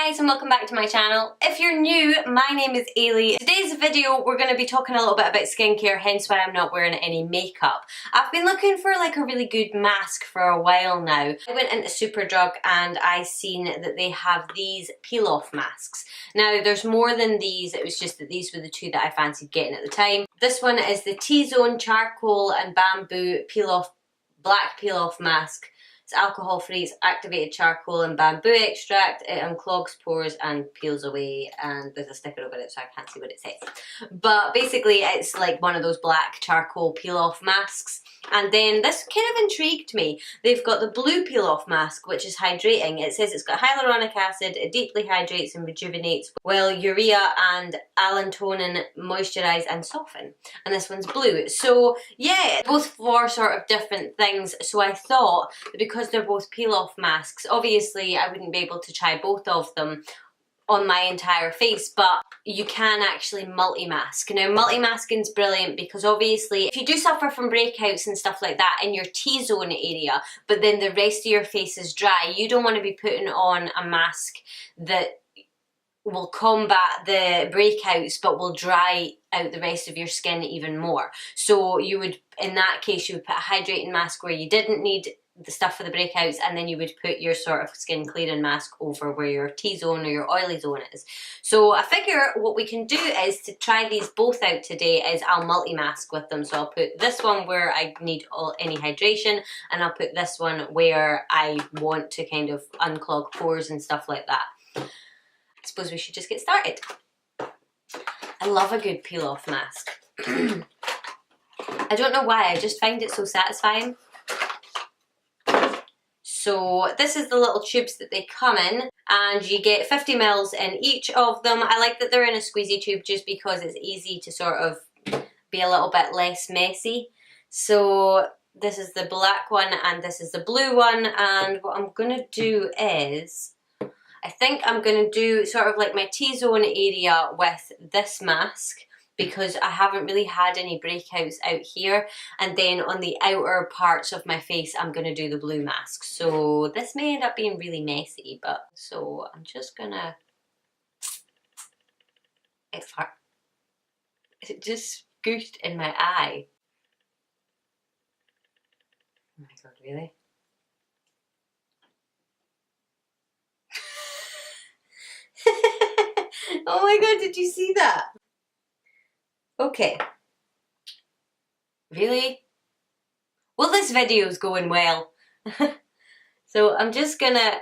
guys and welcome back to my channel. If you're new, my name is Ailey. Today's video we're going to be talking a little bit about skincare, hence why I'm not wearing any makeup. I've been looking for like a really good mask for a while now. I went into Superdrug and I seen that they have these peel off masks. Now there's more than these, it was just that these were the two that I fancied getting at the time. This one is the T-Zone Charcoal and Bamboo Black Peel Off Mask. It's alcohol free, it's activated charcoal and bamboo extract, it unclogs pores and peels away, and there's a sticker over it so I can't see what it says. But basically it's like one of those black charcoal peel off masks. And then this kind of intrigued me. They've got the blue peel off mask which is hydrating. It says it's got hyaluronic acid, it deeply hydrates and rejuvenates, while urea and allantonin moisturise and soften. And this one's blue. So yeah, both for sort of different things. So I thought that because they're both peel off masks, obviously I wouldn't be able to try both of them on my entire face, but you can actually multi-mask. Now multi-masking's brilliant because obviously if you do suffer from breakouts and stuff like that in your T-zone area, but then the rest of your face is dry, you don't want to be putting on a mask that will combat the breakouts but will dry out the rest of your skin even more. So you would, in that case, you would put a hydrating mask where you didn't need the stuff for the breakouts, and then you would put your sort of skin clearing mask over where your T-zone or your oily zone is. So I figure what we can do is to try these both out today is I'll multi-mask with them. So I'll put this one where I need any hydration, and I'll put this one where I want to kind of unclog pores and stuff like that. I suppose we should just get started. I love a good peel off mask. I don't know why, I just find it so satisfying. So this is the little tubes that they come in, and you get 50 mils in each of them. I like that they're in a squeezy tube just because it's easy to sort of be a little bit less messy. So this is the black one and this is the blue one, and what I'm going to do is, I think I'm going to do sort of like my T-zone area with this mask, because I haven't really had any breakouts out here, and then on the outer parts of my face I'm going to do the blue mask. So this may end up being really messy, but so I'm just gonna, it just scooshed in my eye. Oh my god, really? Oh my god, did you see that? Okay. Really? Well, this video is going well. So I'm just gonna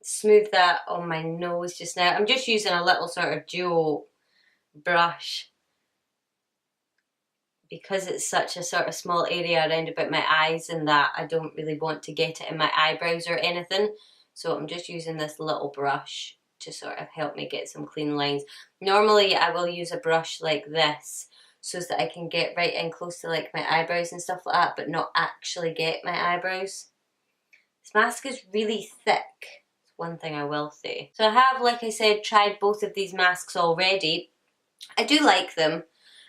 smooth that on my nose just now. I'm just using a little sort of dual brush because it's such a sort of small area around about my eyes and that I don't really want to get it in my eyebrows or anything. So I'm just using this little brush to sort of help me get some clean lines. Normally I will use a brush like this so that I can get right in close to like my eyebrows and stuff like that, but not actually get my eyebrows. This mask is really thick, that's one thing I will say. So I have, like I said, tried both of these masks already. I do like them.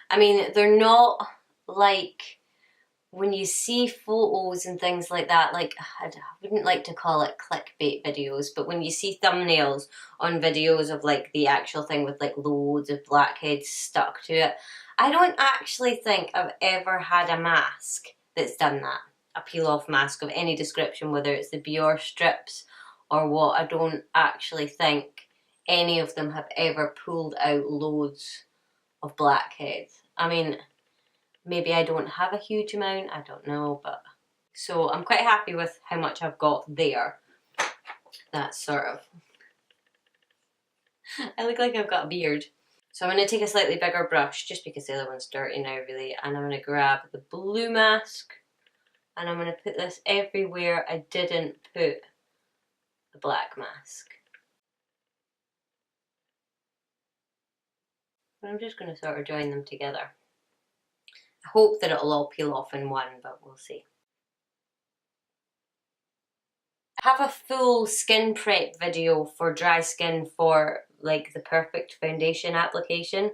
I mean, they're not like when you see photos and things like that, like, I wouldn't like to call it clickbait videos, but when you see thumbnails on videos of like the actual thing with like loads of blackheads stuck to it, I don't actually think I've ever had a mask that's done that. A peel off mask of any description, whether it's the Bior strips or what. I don't actually think any of them have ever pulled out loads of blackheads. I mean, maybe I don't have a huge amount, I don't know, but so I'm quite happy with how much I've got there. That's sort of, I look like I've got a beard. So I'm going to take a slightly bigger brush just because the other one's dirty now really, and I'm going to grab the blue mask and I'm going to put this everywhere I didn't put the black mask. And I'm just going to sort of join them together. I hope that it'll all peel off in one, but we'll see. I have a full skin prep video for dry skin for like the perfect foundation application.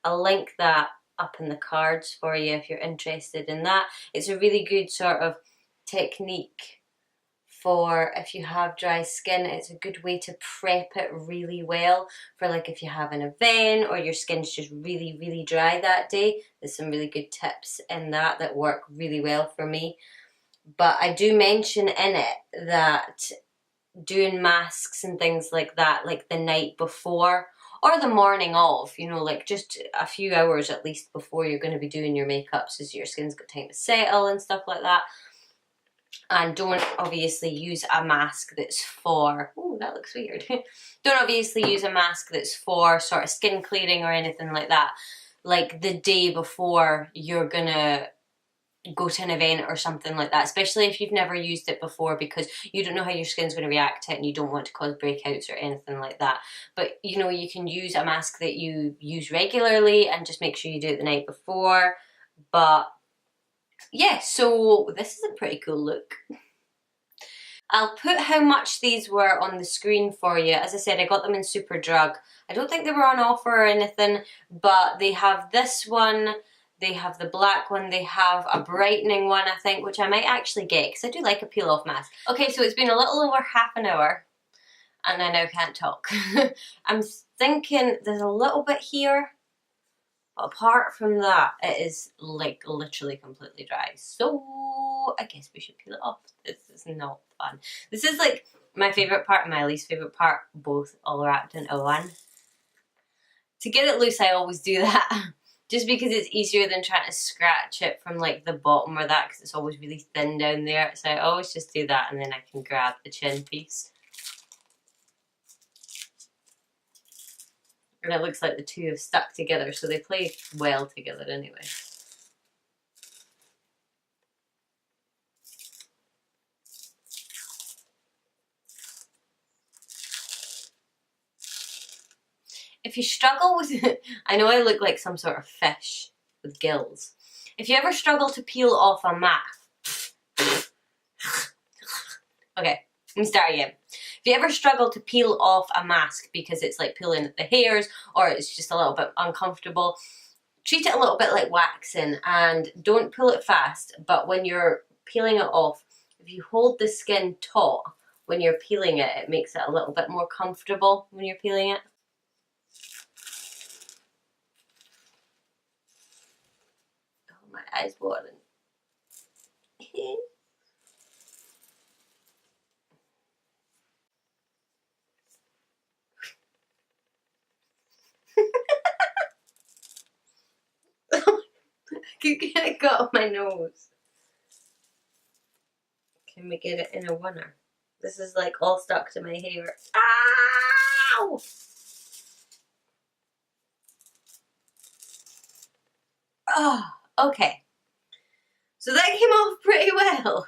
I'll link that up in the cards for you if you're interested in that. It's a really good sort of technique for if you have dry skin. It's a good way to prep it really well for like if you have an event or your skin's just really dry that day. There's some really good tips in that work really well for me. But I do mention in it that doing masks and things like that, like the night before or the morning of, you know, like just a few hours at least before you're going to be doing your makeup, so your skin's got time to settle and stuff like that. And don't obviously use a mask that's for, oh, that looks weird. Don't obviously use a mask that's for sort of skin clearing or anything like that, like the day before you're gonna go to an event or something like that, especially if you've never used it before, because you don't know how your skin's going to react to it and you don't want to cause breakouts or anything like that. But you know, you can use a mask that you use regularly and just make sure you do it the night before. But yeah, so this is a pretty cool look. I'll put how much these were on the screen for you. As I said, I got them in Superdrug. I don't think they were on offer or anything, but they have this one, they have the black one, they have a brightening one, I think, which I might actually get because I do like a peel-off mask. Okay, so it's been a little over half an hour and I now can't talk. I'm thinking there's a little bit here, but apart from that, it is like literally completely dry. So I guess we should peel it off. This is not fun. This is like my favourite part and my least favourite part, both all wrapped into one. To get it loose, I always do that. Just because it's easier than trying to scratch it from like the bottom or that, because it's always really thin down there. So I always just do that and then I can grab the chin piece. And it looks like the two have stuck together, so they play well together anyway. If you struggle with it, I know I look like some sort of fish with gills. If you ever struggle to peel off a mask, okay, let me start again. If you ever struggle to peel off a mask because it's like pulling at the hairs or it's just a little bit uncomfortable, treat it a little bit like waxing and don't pull it fast, but when you're peeling it off, if you hold the skin taut when you're peeling it, it makes it a little bit more comfortable when you're peeling it. Oh, my eyes watering. I keep getting it got off my nose. Can we get it in a winner? This is like all stuck to my hair. Ow! Oh, okay. So that came off pretty well.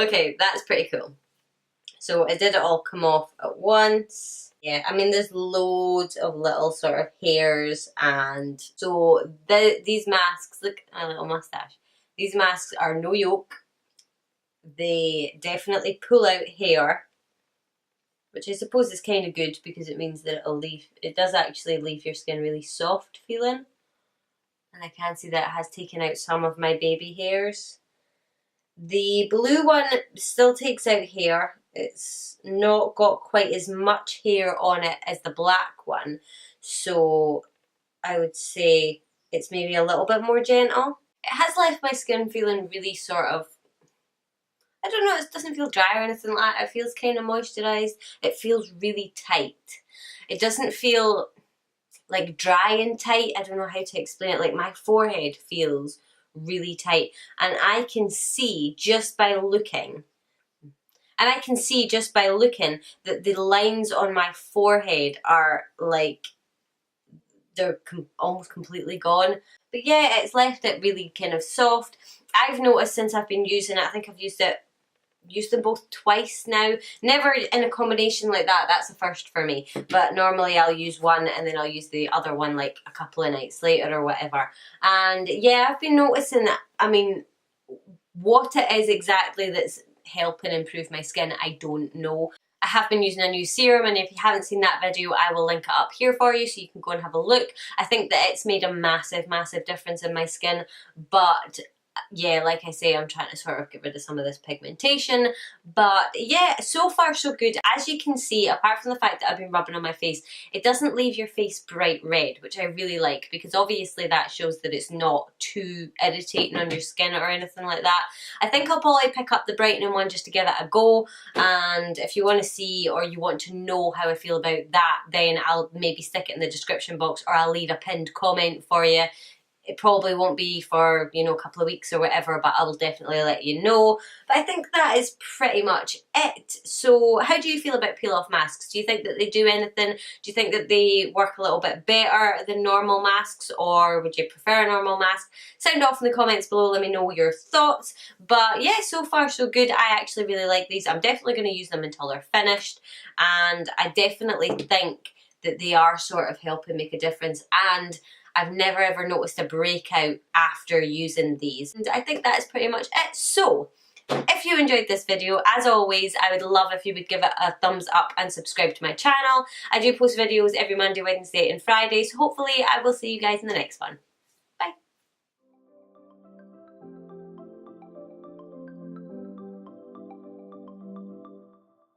Okay, that's pretty cool. So it did it all come off at once. Yeah, I mean there's loads of little sort of hairs, and so these masks, look at my little mustache. These masks are no yoke. They definitely pull out hair, which I suppose is kind of good because it means that it does actually leave your skin really soft feeling. And I can see that it has taken out some of my baby hairs. The blue one still takes out hair. It's not got quite as much hair on it as the black one. So I would say it's maybe a little bit more gentle. It has left my skin feeling really sort of, I don't know, it doesn't feel dry or anything like that. It feels kind of moisturised. It feels really tight. It doesn't feel like dry and tight. I don't know how to explain it. Like my forehead feels really tight, and I can see just by looking that the lines on my forehead are like they're almost completely gone. But yeah, it's left it really kind of soft. I've noticed since I've been using it, I think I've used them both twice now. Never in a combination like that. That's a first for me. But normally I'll use one and then I'll use the other one like a couple of nights later or whatever. And yeah, I've been noticing that, I mean, what it is exactly that's helping improve my skin, I don't know. I have been using a new serum, and if you haven't seen that video, I will link it up here for you so you can go and have a look. I think that it's made a massive difference in my skin, but yeah, like I say, I'm trying to sort of get rid of some of this pigmentation, but yeah, so far so good. As you can see, apart from the fact that I've been rubbing on my face, it doesn't leave your face bright red, which I really like, because obviously that shows that it's not too irritating on your skin or anything like that. I think I'll probably pick up the brightening one just to give it a go, and if you want to see or you want to know how I feel about that, then I'll maybe stick it in the description box, or I'll leave a pinned comment for you. It probably won't be for, you know, a couple of weeks or whatever, but I will definitely let you know. But I think that is pretty much it. So how do you feel about peel-off masks? Do you think that they do anything? Do you think that they work a little bit better than normal masks, or would you prefer a normal mask? Sound off in the comments below, let me know your thoughts. But yeah, so far so good. I actually really like these. I'm definitely going to use them until they're finished, and I definitely think that they are sort of helping make a difference, and I've never ever noticed a breakout after using these. And I think that is pretty much it. So, if you enjoyed this video, as always, I would love if you would give it a thumbs up and subscribe to my channel. I do post videos every Monday, Wednesday and Friday, so hopefully I will see you guys in the next one.